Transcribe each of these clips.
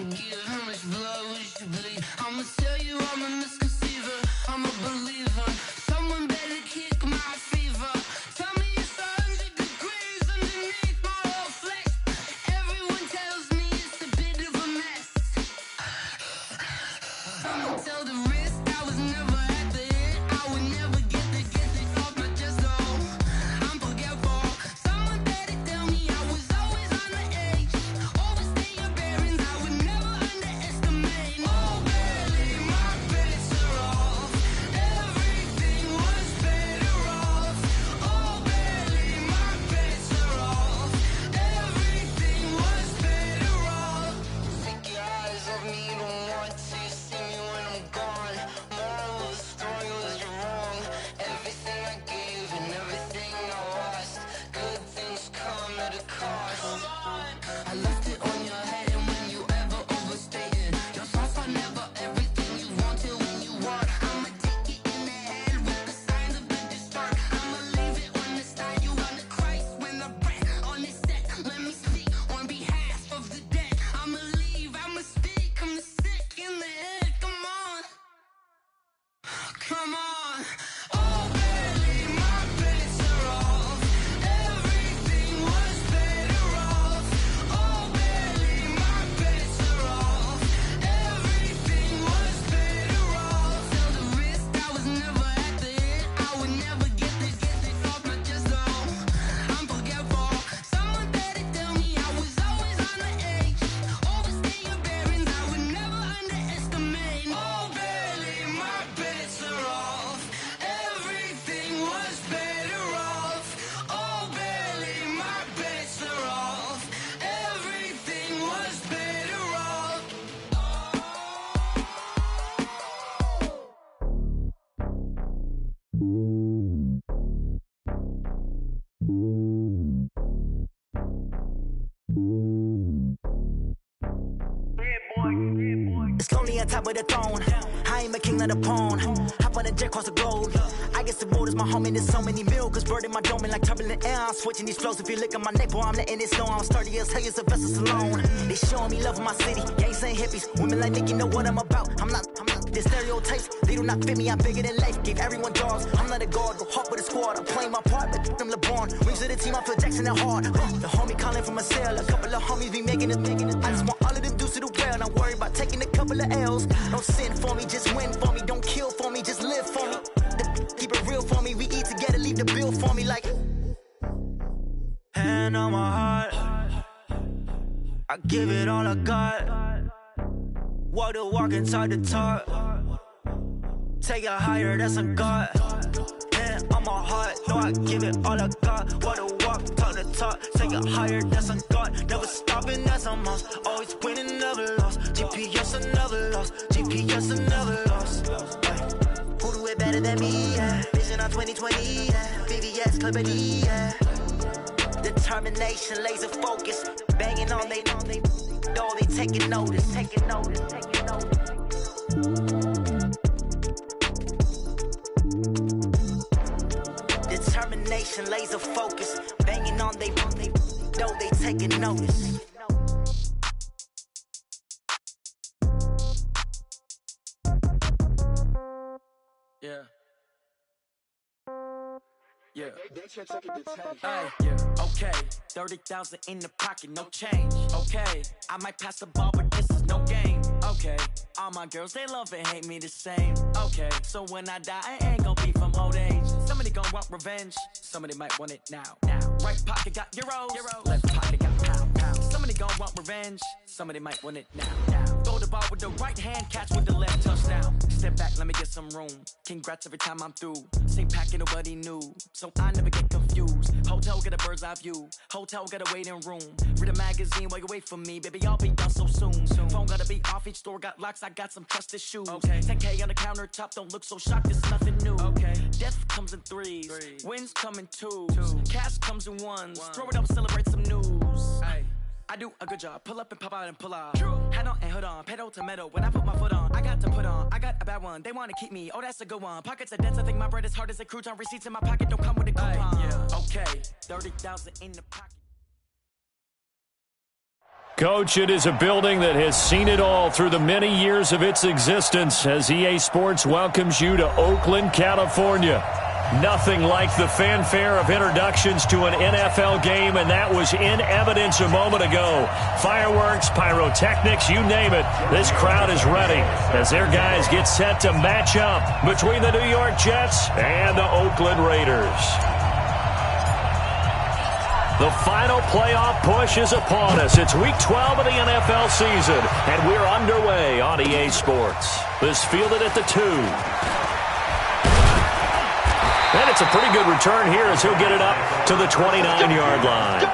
don't give? How much blood would you bleed? I'ma tell you I'm a misconceiver, I'm a believer. Someone better kick my fever. Tell me it's 100 degrees underneath my whole flesh. Everyone tells me it's a bit of a mess. I'ma tell the risk I was never at the end. I would never get this off my chest, though. I'm forgetful. Someone better tell me I was always on the edge. Overstay your bearings, I would never underestimate. Oh, barely, my bets are off. Everything was better off. Oh, barely, my bets are off. Everything was better off. Take your eyes off me, don't want to see me when I'm gone. Moral of the story was you're wrong. Everything I gave and everything I lost. Good things come at a cost. I left it on your head, and when you ever overstay it, your thoughts are never everything you want till when you want. I'ma take it in the head with the signs of the distort. I'ma leave it on the side. You on the Christ when the breath on this set. Let me speak on behalf of the dead. I'ma leave, I'ma speak. I'm the sick in the head. Come on, come on. Oh, barely, my bets are off. Everything was better off. Oh, barely, my bets are off. Everything was better off. Tell the risk I was never at the end. I would never get this off my chest, though. I'm forgetful. Someone better tell me I was always on the edge. Overstay your bearings, I would never underestimate. Oh, barely, my bets are off. Everything was better off. Oh, barely, my bets are off. Everything was better off. It's lonely on top of the throne. I ain't a king, not a pawn. Hop on a jet across the globe. I guess the world is my home and there's so many milkers burning my dome and like turbulent air. I'm switching these flows. If you look at my neck, boy, I'm letting it slow. I'm sturdy as hell, as a vessel alone. They showing me love in my city. Gangs ain't hippies. Women like Nicki know what I'm about. I'm not the stereotypes. They do not fit me. I'm bigger than life. Gave everyone dogs. I'm not a guard. Go hard with a squad. I'm playing my part, but them LeBron. Rings to the team. I feel Jackson at heart. The homie calling from a cell. A couple of homies be making it. I just want all of them dudes to do well. Not worry about taking a couple of L's. Don't sin for me, just win for me. Don't kill for me, just live for me. Keep it real for me. We eat together, leave the bill for me like. Hand on my heart, I give it all I got. Walk the walk and talk the talk. Take it higher, that's a God. Hand on my heart, no, I give it all I got. Walk the walk, talk the talk. Take it higher, that's a God. Never stopping, that's a must. Always winning, never lost. GPS, I never lost. GPS, I never lost. Who do it better than me? Yeah. Vision on 2020. Yeah. VVS, Clippity. Yeah. Determination, laser focus. Banging on they, though they taking notice. Taking notice. Taking notice. Determination, laser focus. Banging on they, though they taking notice. Yeah. Yeah. Hey, yeah. Okay. 30,000 in the pocket, no change. Okay. I might pass the ball, but this is no game. Okay. All my girls, they love and hate me the same. Okay. So when I die, I ain't gon' be from old age. Somebody gon' want revenge. Somebody might want it now. Right pocket got euros. Left pocket got pound. Somebody gon' want revenge. Somebody might want it now. Throw the ball with the right hand, catch with the left, touchdown. Step back, let me get some room. Congrats every time I'm through. Same packet, nobody knew, so I never get confused. Hotel got a bird's eye view. Hotel got a waiting room. Read a magazine while you wait for me, baby. I'll be done so soon. Phone gotta be off. Each store got locks. I got some trusted shoes. Okay. 10K on the countertop. Don't look so shocked. It's nothing new. Okay. Death comes in threes. Wins come in twos. Cash comes in ones. Throw it up, celebrate some news. Ay. I do a good job. Pull up and pop out and pull out. Hat on and hood on. Pedal to metal. When I put my foot on, I got to put on. I got a bad one. They want to keep me. Oh, that's a good one. Pockets are dense. I think my bread is hard as a crouton. Receipts in my pocket don't come with a coupon. Yeah. Okay. 30,000 in the pocket. Coach, it is a building that has seen it all through the many years of its existence as EA Sports welcomes you to Oakland, California. Nothing like the fanfare of introductions to an NFL game, and that was in evidence a moment ago. Fireworks, pyrotechnics, you name it. This crowd is ready as their guys get set to match up between the New York Jets and the Oakland Raiders. The final playoff push is upon us. It's Week 12 of the NFL season, and we're underway on EA Sports. This fielded at the 2. And it's a pretty good return here as he'll get it up to the 29-yard line.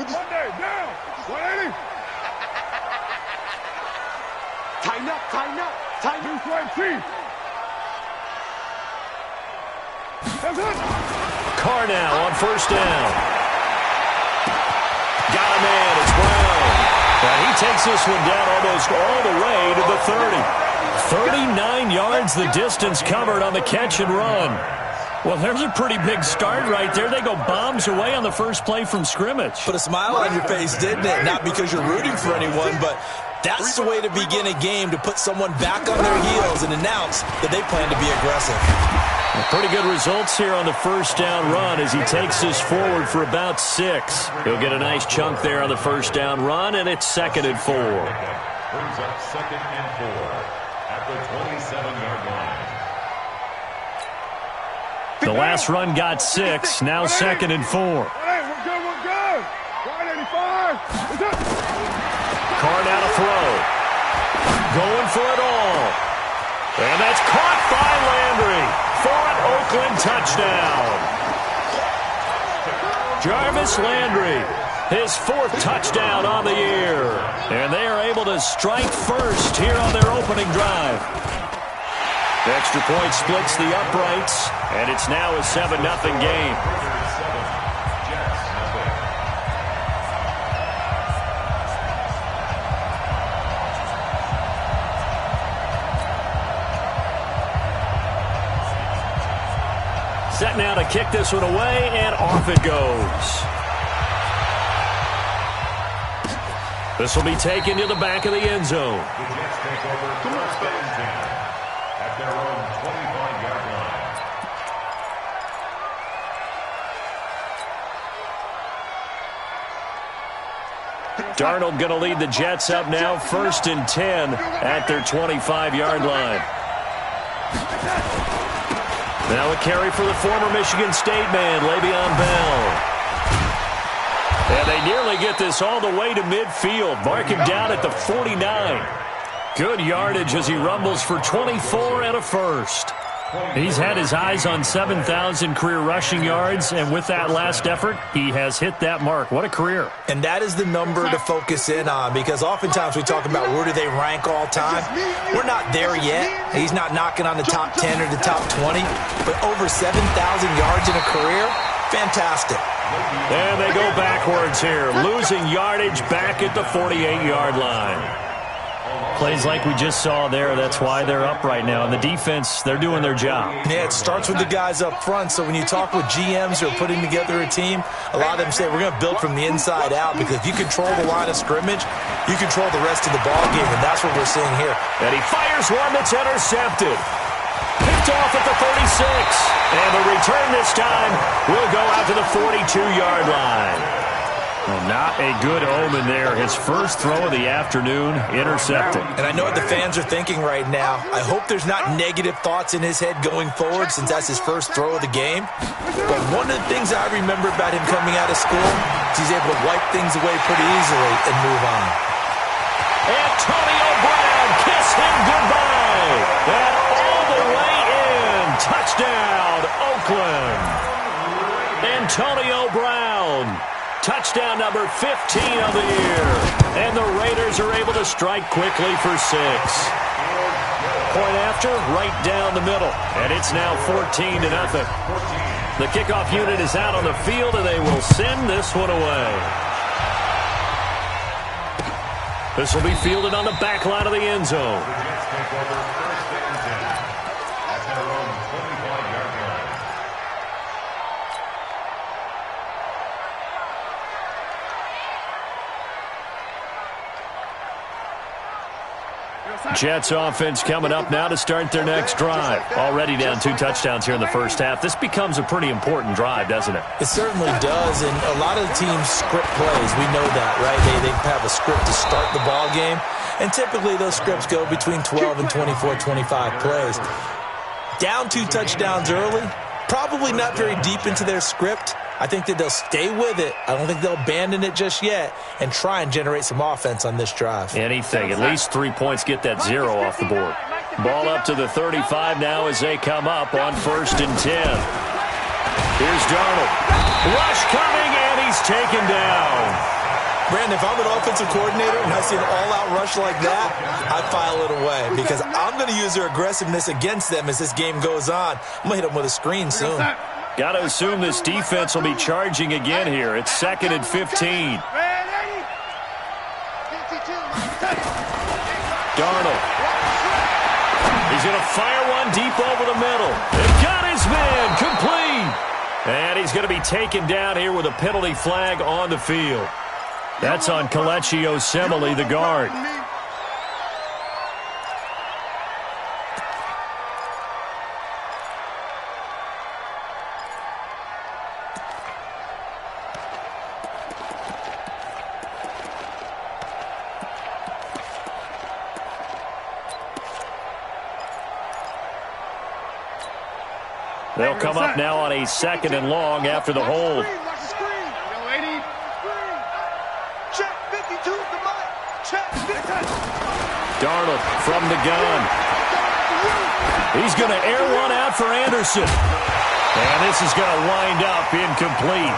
Monday, down, 180. Tighten up, tighten up, tighten up. Right feet. That's it. Carr now on first down. Got a man, it's Brown. And he takes this one down almost all the way to the 30. 39 yards the distance covered on the catch and run. Well, there's a pretty big start right there. They go bombs away on the first play from scrimmage. Put a smile on your face, didn't it? Not because you're rooting for anyone, but that's the way to begin a game, to put someone back on their heels and announce that they plan to be aggressive. Well, pretty good results here on the first down run as he takes this forward for about 6. He'll get a nice chunk there on the first down run, and it's 2nd and 4. Brings up 2nd and 4 at the 27-yard line. The last run got 6, now 2nd and 4. We're good, we're good. 185. Carr now to throw. Going for it all. And that's caught by Landry for an Oakland touchdown. Jarvis Landry, his 4th touchdown on the year. And they are able to strike first here on their opening drive. The extra point splits the uprights, and it's now a 7-0 game. Set now to kick this one away, and off it goes. This will be taken to the back of the end zone. The Jets take over first and 10 at their own 25-yard line. Darnold going to lead the Jets up now, 1st and 10 at their 25-yard line. Now a carry for the former Michigan State man, Le'Veon Bell. And they nearly get this all the way to midfield. Mark him down at the 49. Good yardage as he rumbles for 24 and a first. He's had his eyes on 7,000 career rushing yards, and with that last effort, he has hit that mark. What a career. And that is the number to focus in on, because oftentimes we talk about where do they rank all time. We're not there yet. He's not knocking on the top 10 or the top 20, but over 7,000 yards in a career, fantastic. And they go backwards here, losing yardage back at the 48-yard line. Plays like we just saw there, that's why they're up right now. And the defense, they're doing their job. Yeah, it starts with the guys up front. So when you talk with GMs who are putting together a team, a lot of them say we're going to build from the inside out, because if you control the line of scrimmage, you control the rest of the ball game, and that's what we're seeing here. And he fires one that's intercepted. Picked off at the 36. And the return this time will go out to the 42-yard line. Well, not a good omen there. His first throw of the afternoon intercepted. And I know what the fans are thinking right now. I hope there's not negative thoughts in his head going forward, since that's his first throw of the game. But one of the things I remember about him coming out of school is he's able to wipe things away pretty easily and move on. Antonio Brown, kiss him goodbye. And all the way in. Touchdown, Oakland. Antonio Brown. Touchdown number 15 of the year. And the Raiders are able to strike quickly for 6. Point after, right down the middle. And it's now 14-0. The kickoff unit is out on the field, and they will send this one away. This will be fielded on the back line of the end zone. The Jets take over first and 10 at their own 25-yard line. Jets offense coming up now to start their next drive. Already down 2 touchdowns here in the first half. This becomes a pretty important drive, doesn't it? It certainly does, and a lot of the teams script plays. We know that, right? They have a script to start the ball game, and typically those scripts go between 12 and 24, 25 plays. Down 2 touchdowns early, probably not very deep into their script. I think that they'll stay with it. I don't think they'll abandon it just yet and try and generate some offense on this drive. Anything. At least 3 points, get that 0 off the board. Ball up to the 35 now as they come up on 1st and 10. Here's Darnold. Rush coming, and he's taken down. Brandon, if I'm an offensive coordinator and I see an all-out rush like that, I file it away because I'm going to use their aggressiveness against them as this game goes on. I'm going to hit them with a screen soon. Got to assume this defense will be charging again here. It's 2nd and 15. Darnold. He's going to fire one deep over the middle. They've got his man complete. And he's going to be taken down here with a penalty flag on the field. That's on Kelechi Osemele, the guard. They'll come up now on a 2nd and long after the hold. Darnold from the gun. He's going to air one out for Anderson. And this is going to wind up incomplete.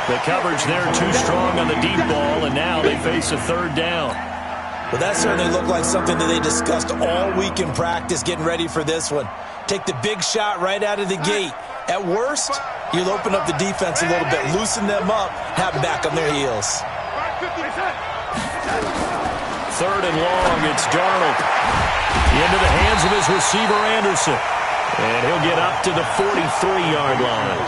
The coverage there too strong on the deep ball, and now they face a 3rd down. Well, that certainly looked like something that they discussed all week in practice, getting ready for this one. Take the big shot right out of the gate. At worst, you'll open up the defense a little bit, loosen them up, have them back on their heels. 3rd and long, it's Darnold. Into the hands of his receiver, Anderson. And he'll get up to the 43-yard line.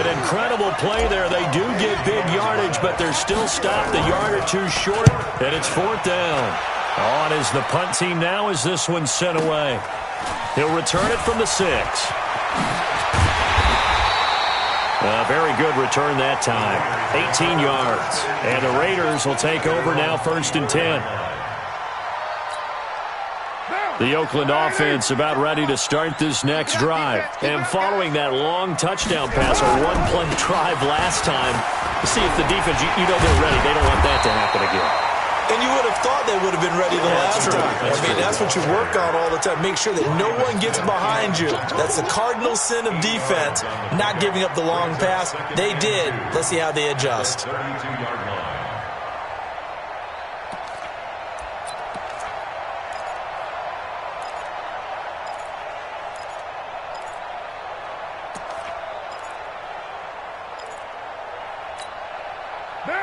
An incredible play there. They do get big yardage, but they're still stopped a yard or 2 short, and it's 4th down. On is the punt team now as this one's sent away. He'll return it from the 6. A very good return that time. 18 yards. And the Raiders will take over now 1st and 10. The Oakland offense about ready to start this next drive. And following that long touchdown pass, a one-play drive last time, to see if the defense, you know they're ready. They don't want that to happen again. And you would have thought they would have been ready the last time. That's what you work on all the time. Make sure that no one gets behind you. That's the cardinal sin of defense, not giving up the long pass. They did. Let's see how they adjust. 32-yard line.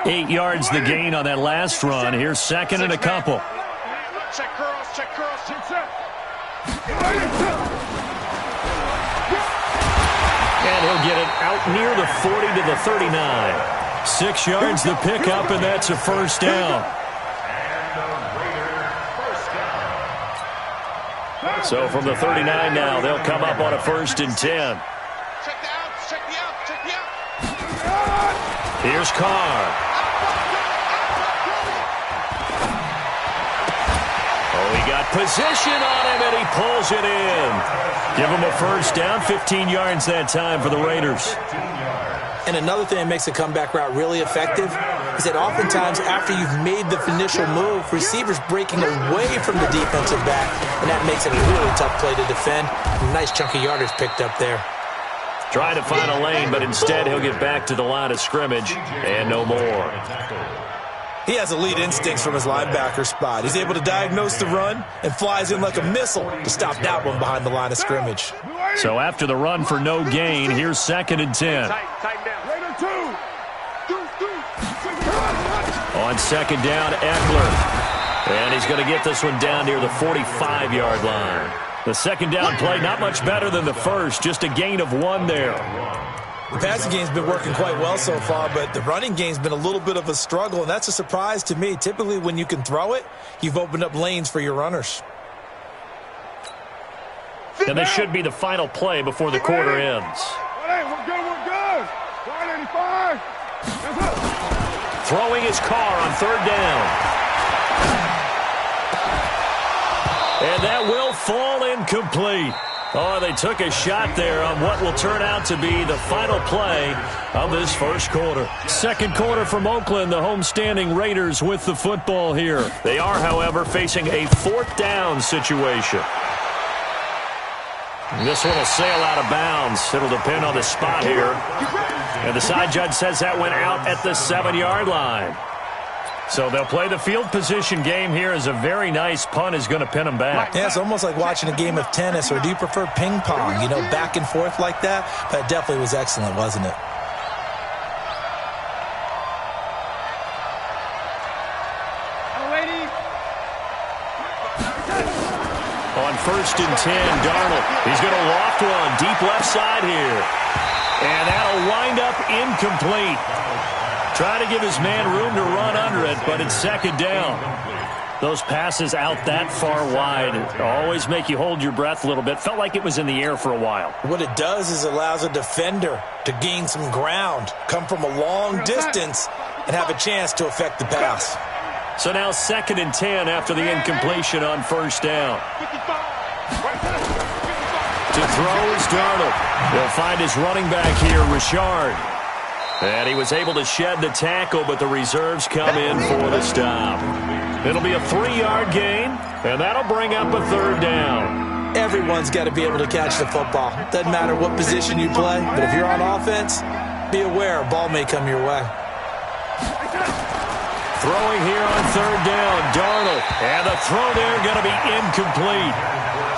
8 yards the gain on that last run. Here's 2nd and a couple. Check curls, check curls, check curls. And he'll get it out near the 40 to the 39. 6 yards the pickup, and that's a 1st down. So from the 39 now, they'll come up on a 1st and 10. Check the outs, check the outs, check the outs. Here's Carr. Oh, he got position on him, and he pulls it in. Give him a 1st down, 15 yards that time for the Raiders. And another thing that makes a comeback route really effective is that oftentimes after you've made the initial move, receivers breaking away from the defensive back, and that makes it a really tough play to defend. Nice chunky yardage picked up there. Trying to find a lane, but instead he'll get back to the line of scrimmage and no more. He has elite instincts from his linebacker spot. He's able to diagnose the run and flies in like a missile to stop that one behind the line of scrimmage. So after the run for no gain, here's 2nd and 10. On 2nd down, Eckler. And he's going to get this one down near the 45-yard line. The 2nd down play, not much better than the first, just a gain of 1 there. The passing game's been working quite well so far, but the running game's been a little bit of a struggle, and that's a surprise to me. Typically, when you can throw it, you've opened up lanes for your runners. And this should be the final play before the quarter ends. We're good. 185. Throwing his car on 3rd down. And that will fall incomplete. Oh, they took a shot there on what will turn out to be the final play of this first quarter. Second quarter from Oakland, the homestanding Raiders with the football here. They are, however, facing a 4th down situation. And this one will sail out of bounds. It'll depend on the spot here. And the side judge says that went out at the 7-yard line. So they'll play the field position game here as a very nice punt is going to pin them back. Yeah, it's almost like watching a game of tennis, or do you prefer ping pong? You know, back and forth like that? That definitely was excellent, wasn't it? On 1st and 10, Darnold. He's going to loft one deep left side here. And that'll wind up incomplete. Try to give his man room to run under it, but it's 2nd down. Those passes out that far wide always make you hold your breath a little bit. Felt like it was in the air for a while. What it does is allows a defender to gain some ground, come from a long distance, and have a chance to affect the pass. So now 2nd and 10 after the incompletion on 1st down. To throw is Darnold. He'll find his running back here, Richard. And he was able to shed the tackle, but the reserves come in for the stop. It'll be a 3-yard gain, and that'll bring up a 3rd down. Everyone's got to be able to catch the football. Doesn't matter what position you play, but if you're on offense, be aware a ball may come your way. Throwing here on 3rd down, Darnold. And the throw there going to be incomplete.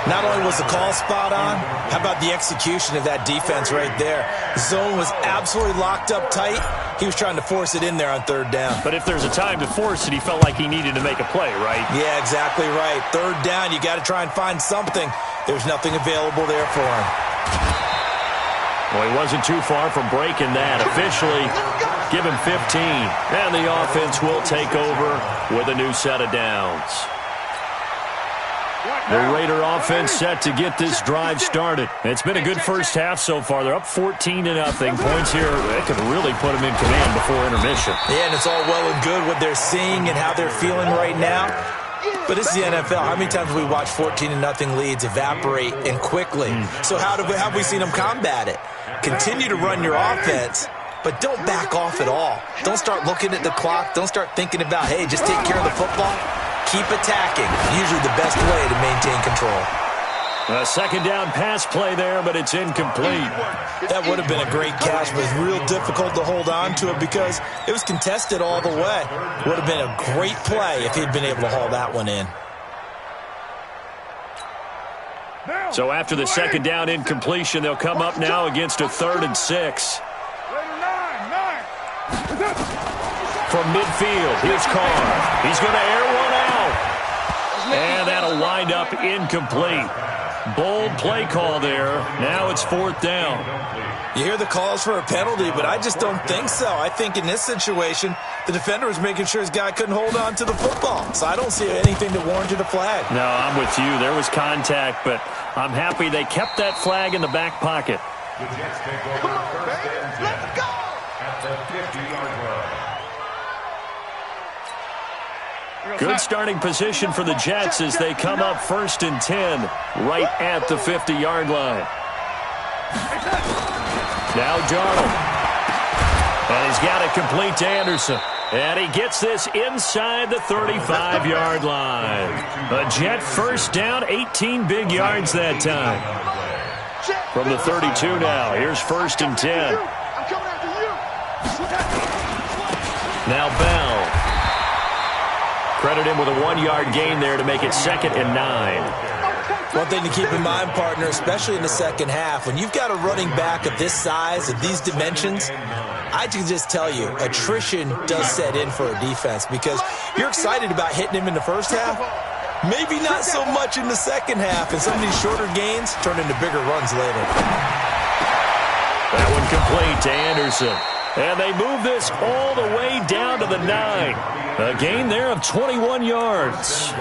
Not only was the call spot on, how about the execution of that defense right there? The zone was absolutely locked up tight. He was trying to force it in there on 3rd down. But if there's a time to force it, he felt like he needed to make a play, right? Yeah, exactly right. 3rd down, you got to try and find something. There's nothing available there for him. Well, he wasn't too far from breaking that. Officially, give him 15. And the offense will take over with a new set of downs. The Raider offense set to get this drive started. It's been a good first half so far. They're up 14-0. Points here, that could really put them in command before intermission. Yeah, and it's all well and good what they're seeing and how they're feeling right now. But this is the NFL. How many times have we watched 14-0 leads evaporate and quickly? So how have we seen them combat it? Continue to run your offense, but don't back off at all. Don't start looking at the clock. Don't start thinking about, hey, just take care of the football. Keep attacking. Usually the best way to maintain control. A 2nd down pass play there, but it's incomplete. That would have been a great catch, but it's real difficult to hold on to it because it was contested all the way. Would have been a great play if he'd been able to haul that one in. So after the 2nd down incompletion, they'll come up now against a 3rd and 6. From midfield, here's Carr. He's going to air one out. And that'll wind up incomplete. Bold play call there. Now it's 4th down. You hear the calls for a penalty, but I just don't think so. I think in this situation, the defender was making sure his guy couldn't hold on to the football. So I don't see anything that warranted a flag. No, I'm with you. There was contact, but I'm happy they kept that flag in the back pocket. The Jets take over 1st and 10 at the 50-yard line. Good starting position for the Jets as they come up 1st and 10 right at the 50-yard line. Now Darnold. And he's got it complete to Anderson. And he gets this inside the 35-yard line. A Jet first down, 18 big yards that time. From the 32 now, here's 1st and 10. Now Bell. Credit him with a 1-yard gain there to make it 2nd and 9. One thing to keep in mind, partner, especially in the second half, when you've got a running back of this size, of these dimensions, I can just tell you, attrition does set in for a defense because you're excited about hitting him in the first half. Maybe not so much in the second half, and some of these shorter gains turn into bigger runs later. That one complete to Anderson. And they move this all the way down to the 9. A gain there of 21 yards.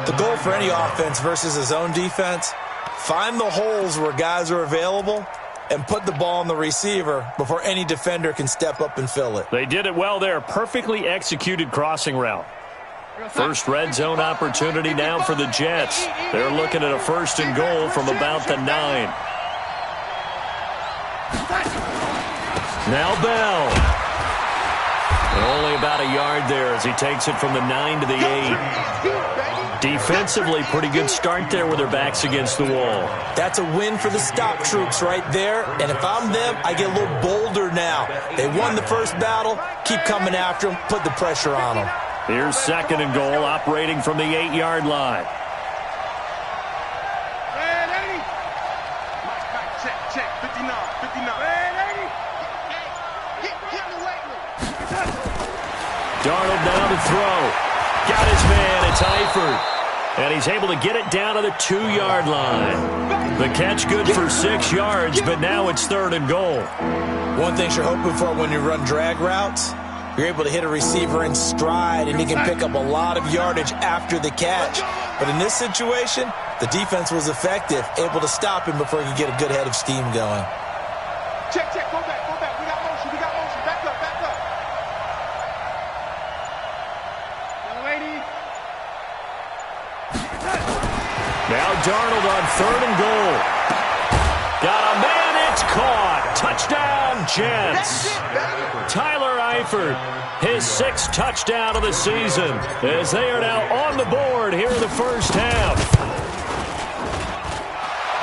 The goal for any offense versus his own defense, find the holes where guys are available and put the ball on the receiver before any defender can step up and fill it. They did it well there. Perfectly executed crossing route. First red zone opportunity now for the Jets. They're looking at a 1st and goal from about the 9. Now Bell. And only about a yard there as he takes it from the 9 to the 8. Defensively, pretty good start there with their backs against the wall. That's a win for the stop troops right there. And if I'm them, I get a little bolder now. They won the first battle. Keep coming after them. Put the pressure on them. Here's 2nd and goal, operating from the 8-yard line. Check, 59. Darnold down to throw. Got his man. It's Eifert. And he's able to get it down to the 2-yard line. The catch good for 6 yards, but now it's 3rd and goal. One thing you're hoping for when you run drag routes, you're able to hit a receiver in stride, and he can pick up a lot of yardage after the catch. But in this situation, the defense was effective, able to stop him before he could get a good head of steam going. Check, go back. We got motion. Back up. Young lady. Now Darnold on 3rd and goal. Got a man, it's caught. Touchdown, Jets. Tyler Eifert, his 6th touchdown of the season, as they are now on the board here in the first half.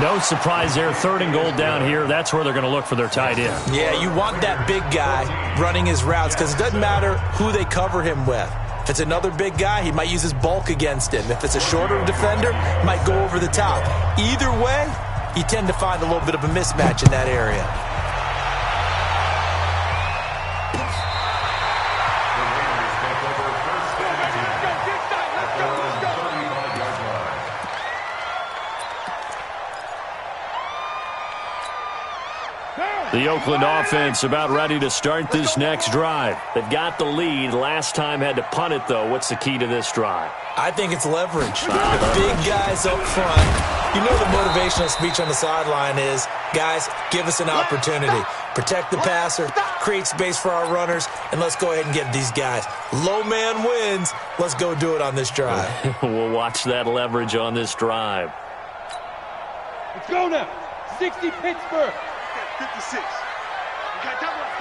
No surprise there, 3rd and goal down here. That's where they're going to look for their tight end. Yeah, you want that big guy running his routes because it doesn't matter who they cover him with. If it's another big guy, he might use his bulk against him. If it's a shorter defender, he might go over the top. Either way, you tend to find a little bit of a mismatch in that area. The Oakland offense about ready to start this next drive. They've got the lead. Last time had to punt it, though. What's the key to this drive? I think it's leverage. The big guys up front. You know the motivational speech on the sideline is, guys, give us an opportunity. Protect the passer, create space for our runners, and let's go ahead and get these guys. Low man wins. Let's go do it on this drive. We'll watch that leverage on this drive. Let's go now. 60 Pittsburgh. 56. We got double up.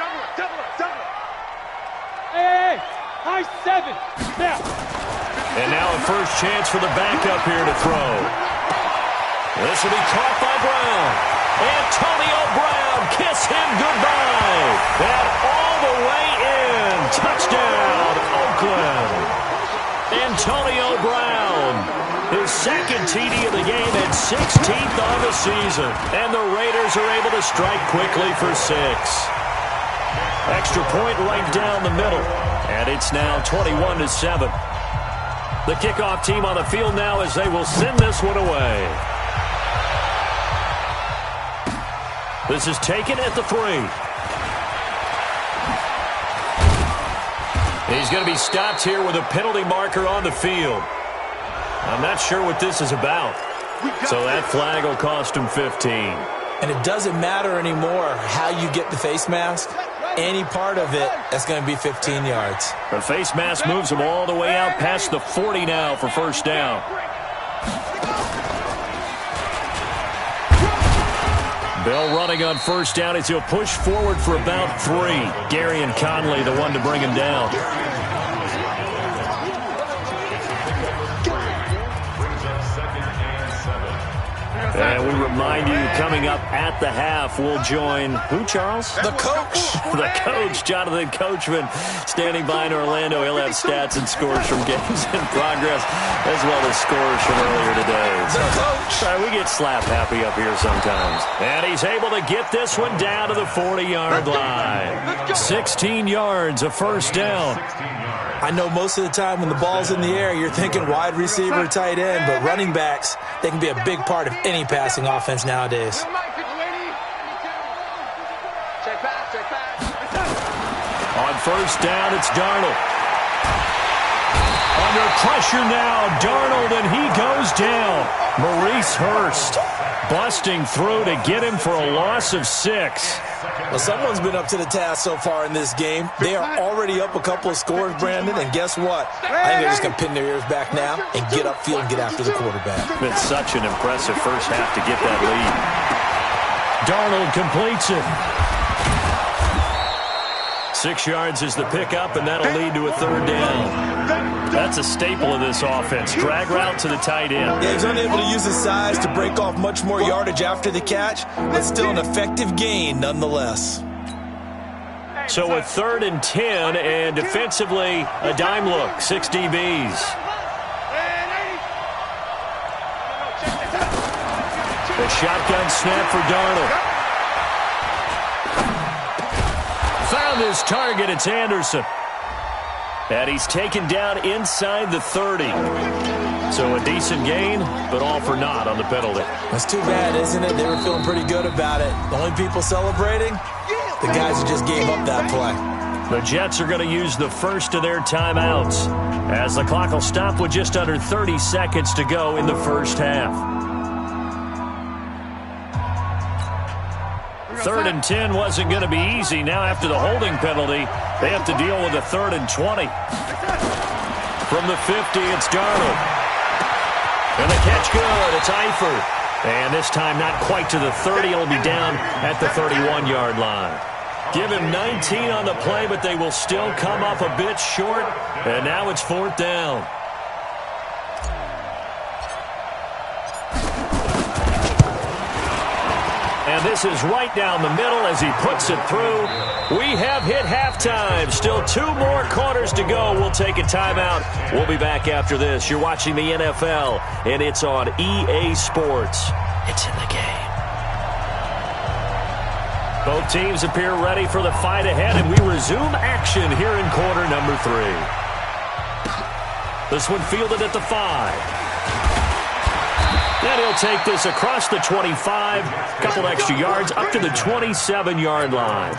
Hey, high 7. Now. And now a first chance for the backup here to throw. This will be caught by Brown. Antonio Brown, kiss him goodbye. And all the way in. Touchdown, Oakland. Antonio Brown, his 2nd TD of the game and 16th on the season. And the Raiders are able to strike quickly for 6. Extra point right down the middle. And it's now 21-7. The kickoff team on the field now as they will send this one away. This is taken at the 3. He's going to be stopped here with a penalty marker on the field. I'm not sure what this is about. So that flag will cost him 15. And it doesn't matter anymore how you get the face mask. Any part of it, that's going to be 15 yards. The face mask moves him all the way out past the 40 now for first down. Bell running on first down as he'll push forward for about 3. Gary and Conley the one to bring him down. And we remind you, coming up at the half, we'll join who, Charles? The coach. The coach, Jonathan Coachman, standing by in Orlando. He'll have stats and scores from games in progress, as well as scores from earlier today. The coach. We get slap happy up here sometimes. And he's able to get this one down to the 40-yard line. 16 yards, a first down. I know most of the time when the ball's in the air, you're thinking wide receiver, tight end, but running backs, they can be a big part of any passing offense nowadays. On first down, it's Darnold. Under pressure now, Darnold, and he goes down. Maurice Hurst busting through to get him for a loss of 6. Well, someone's been up to the task so far in this game. They are already up a couple of scores, Brandon, and guess what? I think they're just going to pin their ears back now and get upfield and get after the quarterback. Been such an impressive first half to get that lead. Darnold completes it. 6 yards is the pickup, and that'll lead to a third down. That's a staple of this offense. Drag route to the tight end. Yeah, he's unable to use his size to break off much more yardage after the catch, but still an effective gain nonetheless. So a 3rd and 10, and defensively, a dime look, 6 DBs. The shotgun snap for Darnold. Found his target, it's Anderson. And he's taken down inside the 30. So a decent gain, but all for naught on the penalty. That's too bad, isn't it? They were feeling pretty good about it. The only people celebrating, the guys who just gave up that play. The Jets are going to use the first of their timeouts, as the clock will stop with just under 30 seconds to go in the first half. 3rd and 10 wasn't going to be easy. Now after the holding penalty, they have to deal with a 3rd and 20. From the 50, it's Darnold. And the catch good, it's Eifert. And this time not quite to the 30. It'll be down at the 31-yard line. Give him 19 on the play, but they will still come up a bit short. And now it's 4th down. And this is right down the middle as he puts it through. We have hit halftime. Still 2 more quarters to go. We'll take a timeout. We'll be back after this. You're watching the NFL, and it's on EA Sports. It's in the game. Both teams appear ready for the fight ahead, and we resume action here in quarter number 3. This one fielded at the 5. And he'll take this across the 25, couple extra yards, up to the 27-yard line.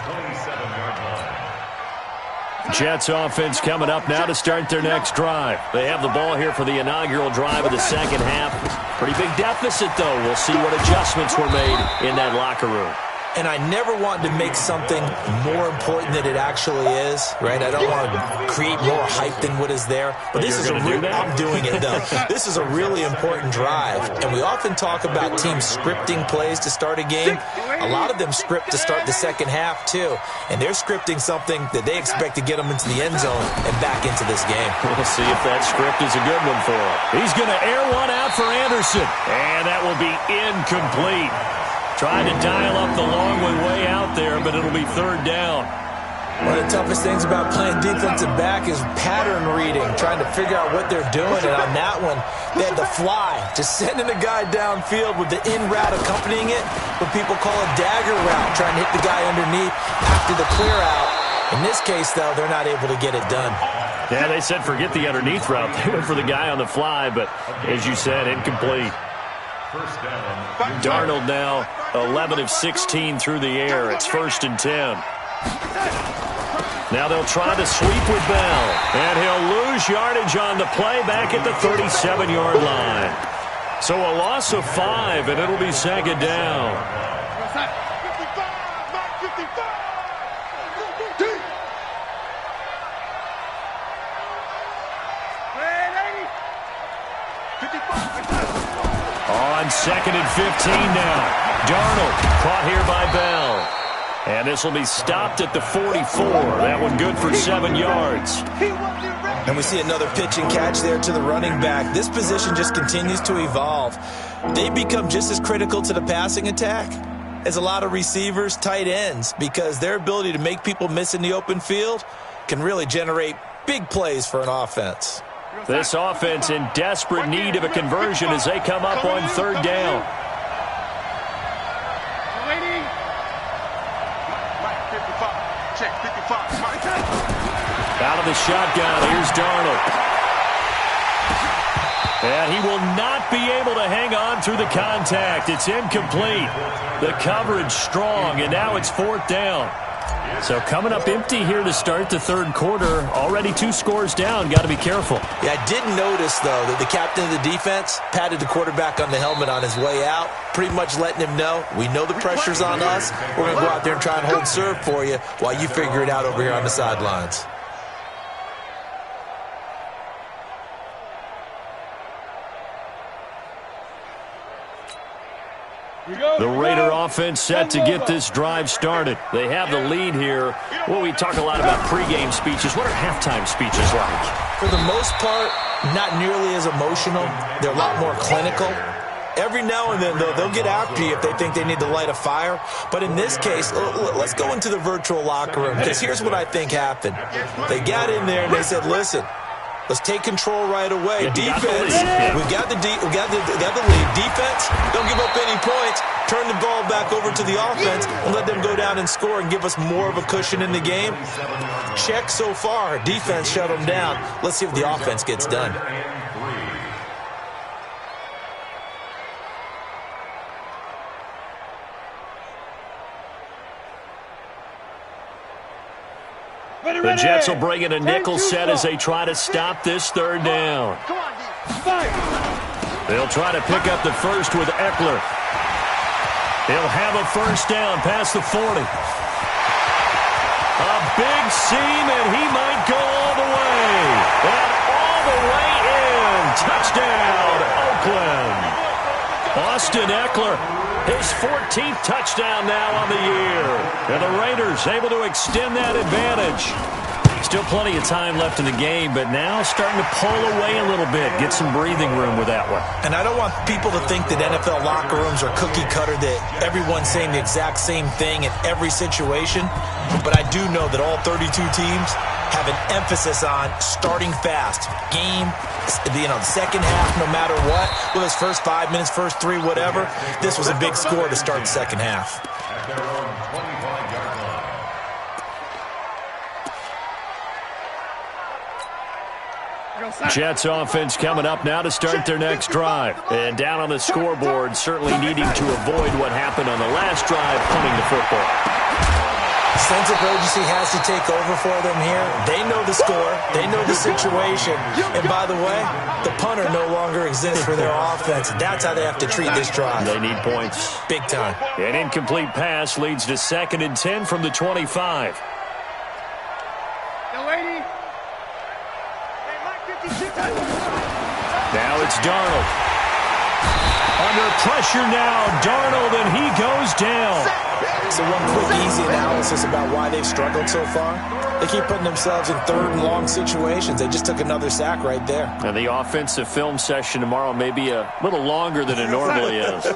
Jets offense coming up now to start their next drive. They have the ball here for the inaugural drive of the second half. Pretty big deficit, though. We'll see what adjustments were made in that locker room. And I never want to make something more important than it actually is, right? I don't want to create more hype than what is there. But this is a real, I'm doing it, though. This is a really important drive. And we often talk about teams scripting plays to start a game. A lot of them script to start the second half, too. And they're scripting something that they expect to get them into the end zone and back into this game. We'll see if that script is a good one for him. He's going to air one out for Anderson. And that will be incomplete. Trying to dial up the long one way out there, but it'll be 3rd down. One of the toughest things about playing defensive back is pattern reading, trying to figure out what they're doing. And on that one, they had the fly, just sending a guy downfield with the in route accompanying it, what people call a dagger route, trying to hit the guy underneath after the clear out. In this case, though, they're not able to get it done. Yeah, they said forget the underneath route. They went for the guy on the fly, but as you said, incomplete. Darnold now 11 of 16 through the air. It's 1st and 10. Now they'll try to sweep with Bell. And he'll lose yardage on the play back at the 37-yard line. So a loss of 5, and it'll be 2nd down. On 2nd and 15 now. Darnold caught here by Bell. And this will be stopped at the 44. That one good for 7 yards. And we see another pitch and catch there to the running back. This position just continues to evolve. they become just as critical to the passing attack as a lot of receivers, tight ends, because their ability to make people miss in the open field can really generate big plays for an offense. This offense in desperate need of a conversion as they come up on third down. Out of the shotgun, here's Darnold. And he will not be able to hang on through the contact. It's incomplete. The coverage strong, and now it's fourth down. So coming up empty here to start the third quarter. Already 2 scores down. Got to be careful. Yeah, I did notice, though, that the captain of the defense patted the quarterback on the helmet on his way out, pretty much letting him know, we know the pressure's on us. We're going to go out there and try and hold serve for you while you figure it out over here on the sidelines. The Raider offense set to get this drive started. They have the lead here. Well, we talk a lot about pregame speeches. What are halftime speeches like? For the most part, not nearly as emotional. They're a lot more clinical. Every now and then, though, they'll get after you if they think they need to light a fire. But in this case, let's go into the virtual locker room, because here's what I think happened. They got in there and they said, listen, let's take control right away. Defense, we got the lead. Defense, don't give up any points. Turn the ball back over to the offense and let them go down and score and give us more of a cushion in the game. Check so far. Defense shut them down. Let's see if the offense gets done. The Jets will bring in a nickel set as they try to stop this third down. They'll try to pick up the first with Eckler. He'll have a first down past the 40. A big seam, and he might go all the way. And all the way in. Touchdown, Oakland. Austin Eckler, his 14th touchdown now on the year. And the Raiders able to extend that advantage. Still plenty of time left in the game, but now starting to pull away a little bit, get some breathing room with that one. And I don't want people to think that NFL locker rooms are cookie cutter, that everyone's saying the exact same thing in every situation. But I do know that all 32 teams have an emphasis on starting fast. Game, the second half, no matter what, whether it's first 5 minutes, first 3, whatever, this was a big score to start the second half. Jets offense coming up now to start their next drive. And down on the scoreboard, certainly needing to avoid what happened on the last drive, punting the football. Sense of urgency has to take over for them here. They know the score. They know the situation. And by the way, the punter no longer exists for their offense. That's how they have to treat this drive. They need points. Big time. An incomplete pass leads to 2nd and 10 from the 25. Now it's Darnold. Under pressure now, Darnold, and he goes down. So one quick, easy analysis about why they've struggled so far. They keep putting themselves in third and long situations. They just took another sack right there. And the offensive film session tomorrow may be a little longer than it normally is.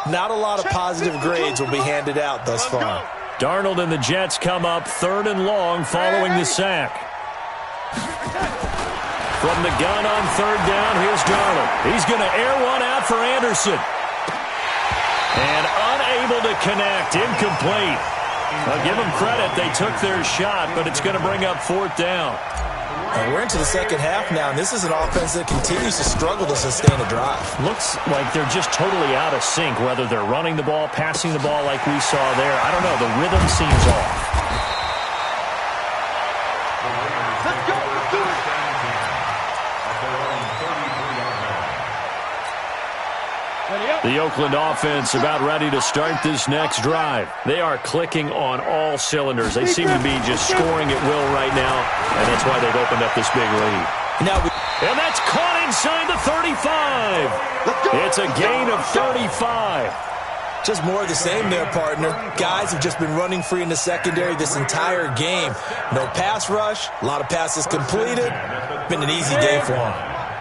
Not a lot of positive grades will be handed out thus far. Darnold and the Jets come up 3rd and long following the sack. From the gun on 3rd down, here's Darnold. He's going to air one out for Anderson. And unable to connect, incomplete. I'll give them credit, they took their shot, but it's going to bring up 4th down. And we're into the second half now, and this is an offense that continues to struggle to sustain a drive. Looks like they're just totally out of sync, whether they're running the ball, passing the ball like we saw there. I don't know, the rhythm seems off. The Oakland offense about ready to start this next drive. They are clicking on all cylinders. They seem to be just scoring at will right now, and that's why they've opened up this big lead. And that's caught inside the 35. It's a gain of 35. Just more of the same there, partner. Guys have just been running free in the secondary this entire game. No pass rush, a lot of passes completed. Been an easy day for them.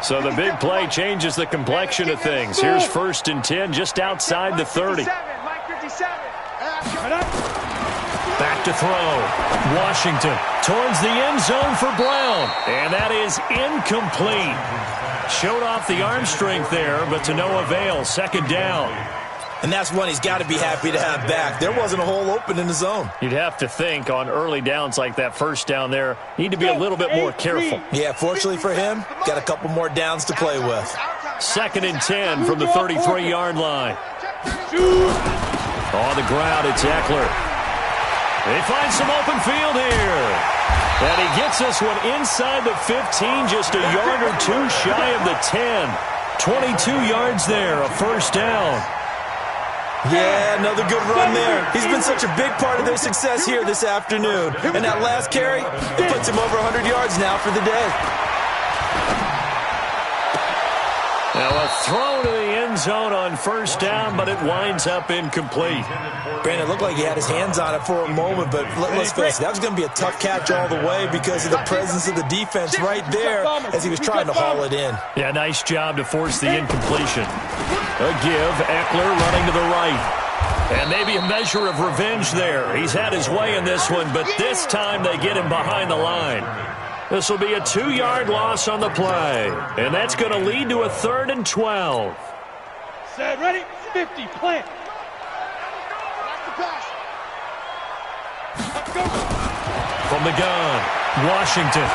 So the big play changes the complexion of things. Here's 1st and 10 just outside the 30. Back to throw. Washington towards the end zone for Brown. And that is incomplete. Showed off the arm strength there, but to no avail. 2nd down. And that's one he's got to be happy to have back. There wasn't a hole open in the zone. You'd have to think on early downs like that 1st down there, need to be a little bit more careful. Yeah, fortunately for him, got a couple more downs to play with. 2nd and 10 from the 33-yard line. On the ground, it's Eckler. They find some open field here. And he gets this one inside the 15, just a yard or two shy of the 10. 22 yards there, a 1st down. Yeah, another good run there. He's been such a big part of their success here this afternoon. And that last carry, it puts him over 100 yards now for the day. Now a throw to the end zone on 1st down, but it winds up incomplete. Brandon, it looked like he had his hands on it for a moment, but let's face it, that was going to be a tough catch all the way because of the presence of the defense right there as he was trying to haul it in. Yeah, nice job to force the incompletion. A give, Eckler running to the right. And maybe a measure of revenge there. He's had his way in this one, but this time they get him behind the line. This will be a 2-yard loss on the play. And that's going to lead to a 3rd and 12. Set, ready, 50, plant. From the gun, Washington.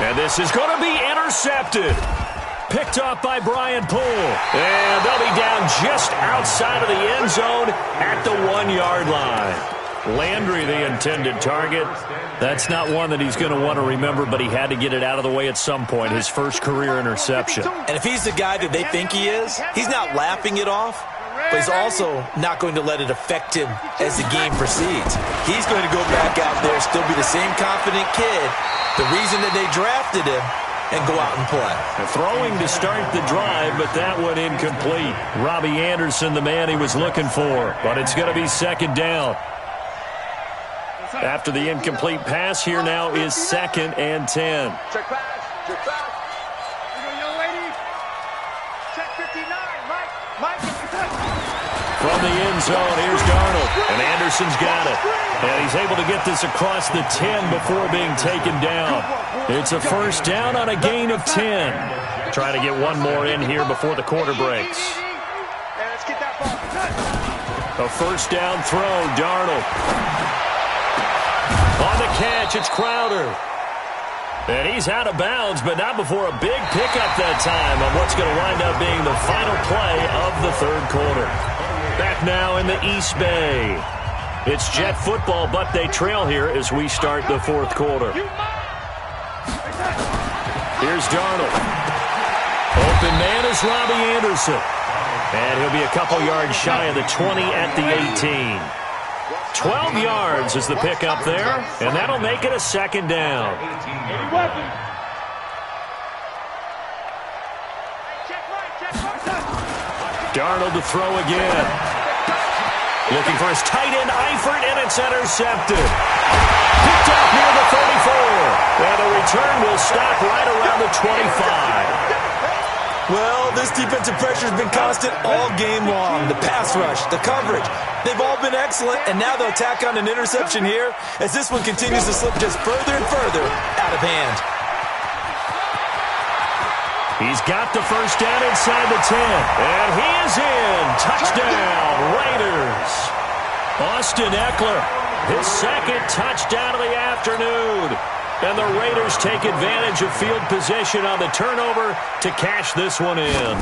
And this is going to be intercepted. Picked off by Brian Poole. And they'll be down just outside of the end zone at the 1-yard line. Landry, the intended target. That's not one that he's going to want to remember, but he had to get it out of the way at some point, his first career interception. And if he's the guy that they think he is, he's not laughing it off, but he's also not going to let it affect him as the game proceeds. He's going to go back out there, still be the same confident kid, the reason that they drafted him, and go out and play. Throwing to start the drive, but that one incomplete. Robbie Anderson, the man he was looking for, but it's going to be 2nd down. After the incomplete pass, here now is 2nd and 10. Check pass. Check pass. Young lady. Check 59. Mike. From the end zone, here's Darnold. And Anderson's got it. And he's able to get this across the 10 before being taken down. It's a 1st down on a gain of 10. Trying to get one more in here before the quarter breaks. Let's get that ball. A 1st down throw, Darnold. On the catch, it's Crowder. And he's out of bounds, but not before a big pickup that time on what's going to wind up being the final play of the 3rd quarter. Back now in the East Bay. It's Jet football, but they trail here as we start the 4th quarter. Here's Darnold. Open man is Robbie Anderson. And he'll be a couple yards shy of the 20 at the 18. 12 yards is the pickup there, and that'll make it a 2nd down. Darnold to throw again. Looking for his tight end, Eifert, and it's intercepted. Picked up near the 34. And the return will stop right around the 25. Well, this defensive pressure has been constant all game long. The pass rush, the coverage, they've all been excellent, and now they'll tack on an interception here as this one continues to slip just further and further out of hand. He's got the 1st down inside the 10, and he is in. Touchdown, Raiders. Austin Eckler, his 2nd touchdown of the afternoon. And the Raiders take advantage of field position on the turnover to cash this one in.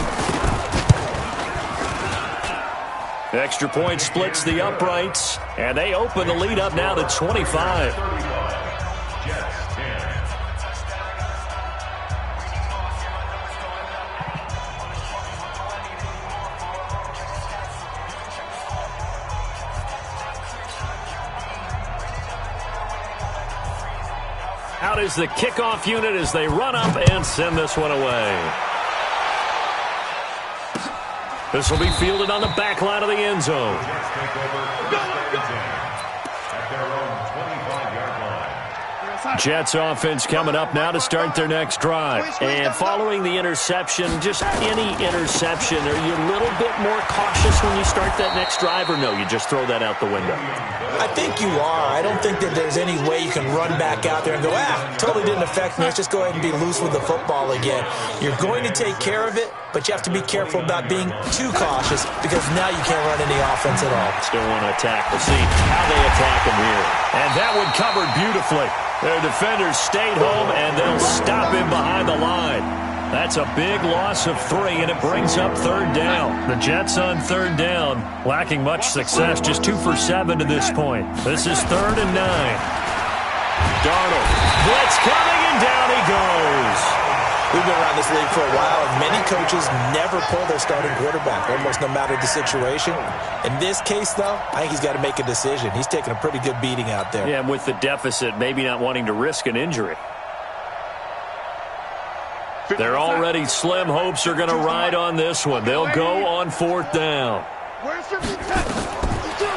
Extra point splits the uprights, and they open the lead up now to 25. Out is the kickoff unit as they run up and send this one away. This will be fielded on the back line of the end zone. Jets offense coming up now to start their next drive. And following the interception, just any interception, are you a little bit more cautious when you start that next drive, or no, you just throw that out the window? I think you are. I don't think that there's any way you can run back out there and go, totally didn't affect me. Let's just go ahead and be loose with the football again. You're going to take care of it, but you have to be careful about being too cautious because now you can't run any offense at all. Still want to attack. We'll see how they attack him here. And that one covered beautifully. Their defenders stayed home, and they'll stop him behind the line. That's a big loss of 3, and it brings up third down. The Jets on third down, lacking much success, just 2 for 7 to this point. This is 3rd and 9. Darnold, blitz coming, and down he goes. We've been around this league for a while, and many coaches never pull their starting quarterback, almost no matter the situation. In this case, though, I think he's got to make a decision. He's taking a pretty good beating out there. Yeah, and with the deficit, maybe not wanting to risk an injury. Their already slim hopes are going to ride on this one. They'll go on 4th down.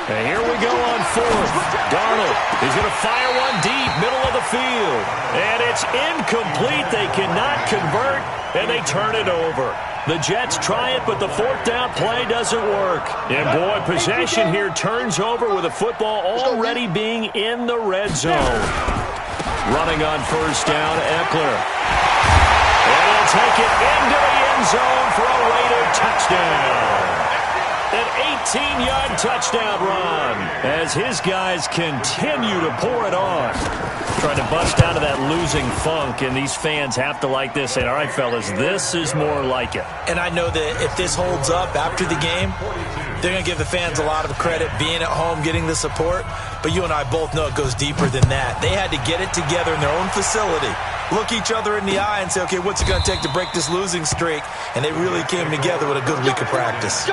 And here we go on 4th. Darnold is going to fire one deep, middle of the field. And it's incomplete. They cannot convert, and they turn it over. The Jets try it, but the 4th down play doesn't work. And, boy, possession here turns over with the football already being in the red zone. Running on 1st down, Eckler. And he'll take it into the end zone for a Raider touchdown. An 18-yard touchdown run as his guys continue to pour it on. Trying to bust out of that losing funk, and these fans have to like this. Saying, all right, fellas, this is more like it. And I know that if this holds up after the game, they're going to give the fans a lot of credit being at home, getting the support. But you and I both know it goes deeper than that. They had to get it together in their own facility, look each other in the eye and say, okay, what's it going to take to break this losing streak? And they really came together with a good week of practice.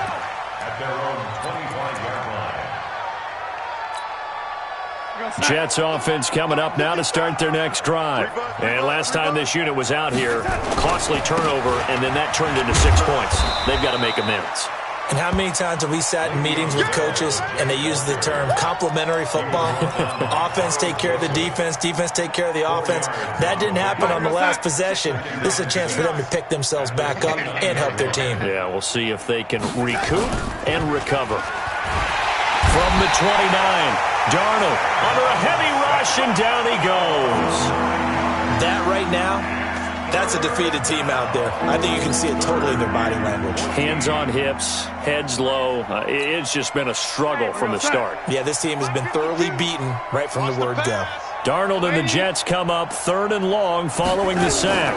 Jets offense coming up now to start their next drive. And last time this unit was out here, costly turnover, and then that turned into 6 points. They've got to make amends. And how many times have we sat in meetings with coaches and they use the term complementary football? Offense take care of the defense, defense take care of the offense. That didn't happen on the last possession. This is a chance for them to pick themselves back up and help their team. Yeah, we'll see if they can recoup and recover. From the 29, Darnold under a heavy rush, and down he goes. That right now, that's a defeated team out there. I think you can see it totally in their body language. Hands on hips, heads low. It's just been a struggle from the start. Yeah, this team has been thoroughly beaten right from the word go. Darnold and the Jets come up 3rd and long following the sack.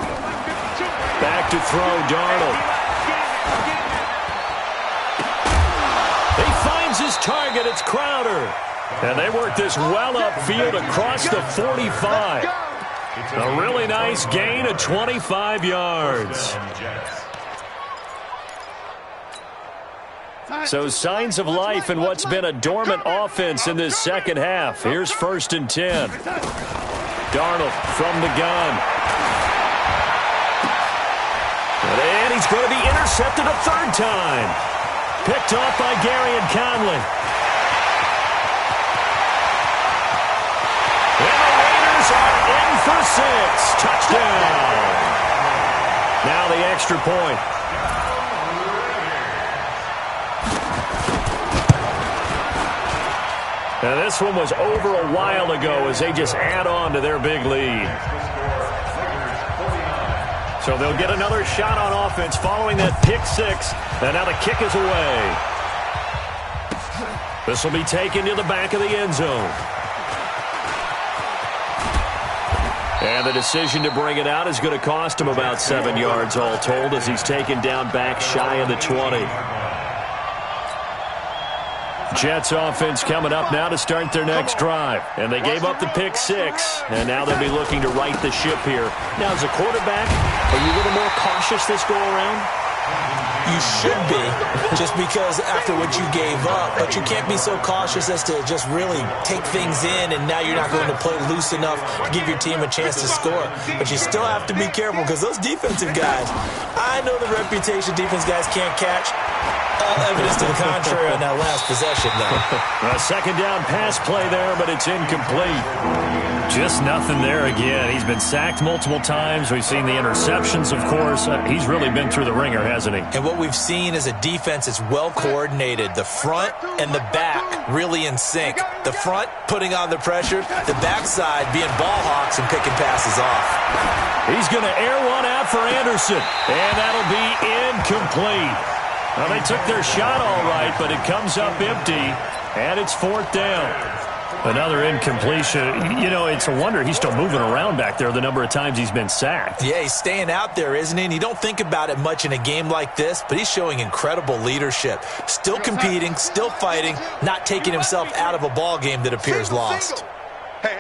Back to throw, Darnold. He finds his target. It's Crowder. And they work this well upfield across the 45. A really nice gain of 25 yards. So signs of life in what's been a dormant offense in this second half. Here's 1st and 10. Darnold from the gun. And he's going to be intercepted a 3rd time. Picked off by Gary and Conley. And the Raiders are in for 6. Touchdown. Now the extra point. Now this one was over a while ago as they just add on to their big lead. So they'll get another shot on offense following that pick 6. And now the kick is away. This will be taken to the back of the end zone. And the decision to bring it out is going to cost him about 7 yards all told as he's taken down back shy of the 20. Jets offense coming up now to start their next drive. And they gave up the pick 6, and now they'll be looking to right the ship here. Now, as a quarterback, are you a little more cautious this go around? You should be, just because after what you gave up, but you can't be so cautious as to just really take things in, and now you're not going to play loose enough to give your team a chance to score. But you still have to be careful because those defensive guys, I know the reputation defense guys can't catch All evidence to the contrary on that last possession, though. A second down pass play there, but it's incomplete. Just nothing there again. He's been sacked multiple times. We've seen the interceptions, of course. He's really been through the ringer, hasn't he? And what we've seen is a defense that's well coordinated. The front and the back really in sync. The front putting on the pressure, the backside being ball hawks and picking passes off. He's going to air one out for Anderson, and that'll be incomplete. Well, they took their shot all right, but it comes up empty, and it's fourth down. Another incompletion. You know, it's a wonder he's still moving around back there the number of times he's been sacked. Yeah, he's staying out there, isn't he? And you don't think about it much in a game like this, but he's showing incredible leadership. Still competing, still fighting, not taking himself out of a ball game that appears lost. Hey.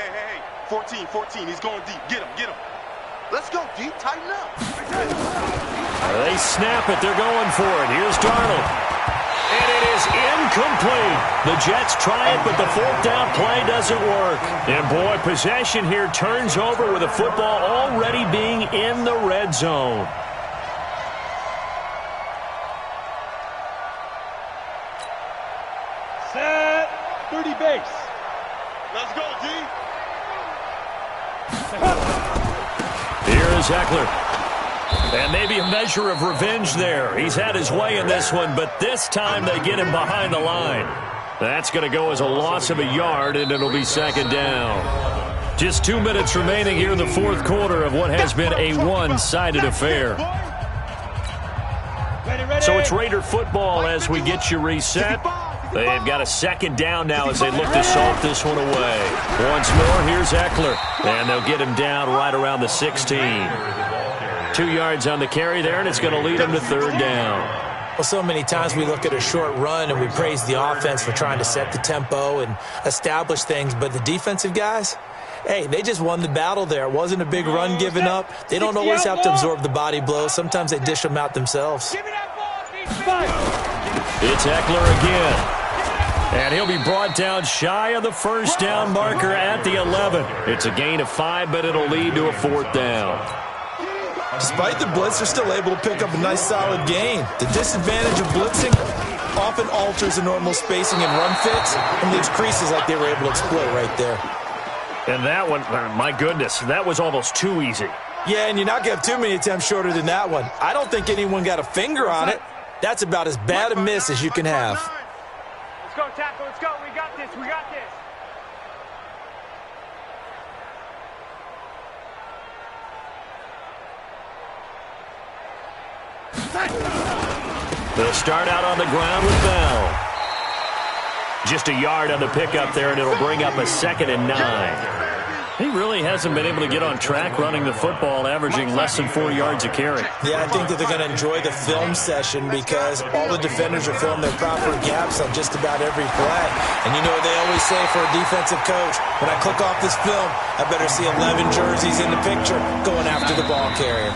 14, he's going deep. Get him. Let's go, D. Tighten up. They snap it. They're going for it. Here's Darnold. And it is incomplete. The Jets try it, but the fourth down play doesn't work. And, boy, possession here turns over with the football already being in the red zone. Set. 30 base. Let's go, D. Here is Eckler. And maybe a measure of revenge there. He's had his way in this one, but this time they get him behind the line. That's going to go as a loss of a yard, and it'll be second down. Just 2 minutes remaining here in the fourth quarter of what has been a one-sided affair. So it's Raider football as we get you reset. They've got a second down now as they look to salt this one away. Once more, here's Eckler. And they'll get him down right around the 16. 2 yards on the carry there, and it's going to lead them to third down. Well, so many times we look at a short run and we praise the offense for trying to set the tempo and establish things, but the defensive guys, hey, they just won the battle there. It wasn't a big run given up. They don't always have to absorb the body blows. Sometimes they dish them out themselves. It's Eckler again. And he'll be brought down shy of the first down marker at the 11. It's a gain of 5, but it'll lead to a fourth down. Despite the blitz, they're still able to pick up a nice solid gain. The disadvantage of blitzing often alters the normal spacing and run fits and leaves creases like they were able to exploit right there. And that one, my goodness, that was almost too easy. Yeah, and you're not going to have too many attempts shorter than that one. I don't think anyone got a finger on it. That's about as bad a miss as you can have. Let's go, tackle. Let's go. We got this. They'll start out on the ground with Bell. Just a yard on the pickup there, and it'll bring up a 2nd and 9. He really hasn't been able to get on track running the football, averaging less than 4 yards a carry. Yeah, I think that they're going to enjoy the film session because all the defenders are filling their proper gaps on just about every play. And you know what they always say for a defensive coach, when I click off this film, I better see 11 jerseys in the picture going after the ball carrier.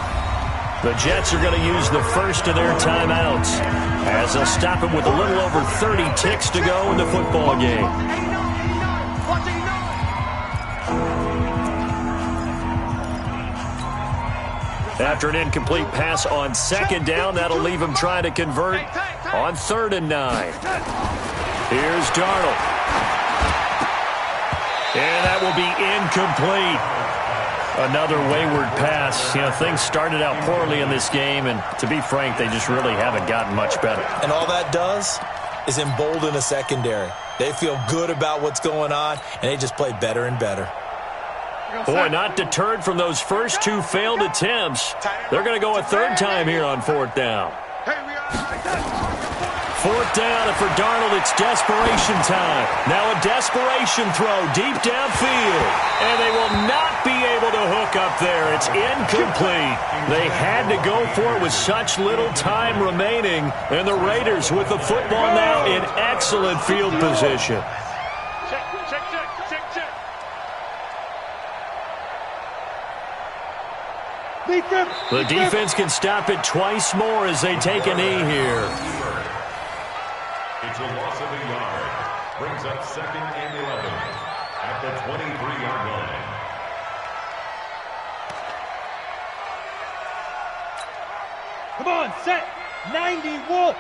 The Jets are going to use the first of their timeouts as they'll stop it with a little over 30 ticks to go in the football game. After an incomplete pass on second down, that'll leave him trying to convert on 3rd and 9. Here's Darnold. And that will be incomplete. Another wayward pass. You know, things started out poorly in this game, and to be frank, they just really haven't gotten much better. And all that does is embolden a secondary. They feel good about what's going on, and they just play better and better. Boy, not deterred from those first 2 failed attempts. They're going to go a 3rd time here on 4th down. 4th down, and for Darnold, it's desperation time. Now a desperation throw deep downfield, and they will not be able to hook up there. It's incomplete. They had to go for it with such little time remaining, and the Raiders with the football now in excellent field position. Check. The defense can stop it twice more as they take a knee here. It's a loss of a yard. Brings up 2nd and 11 at the 23-yard line. Come on, set. 90 Wolf.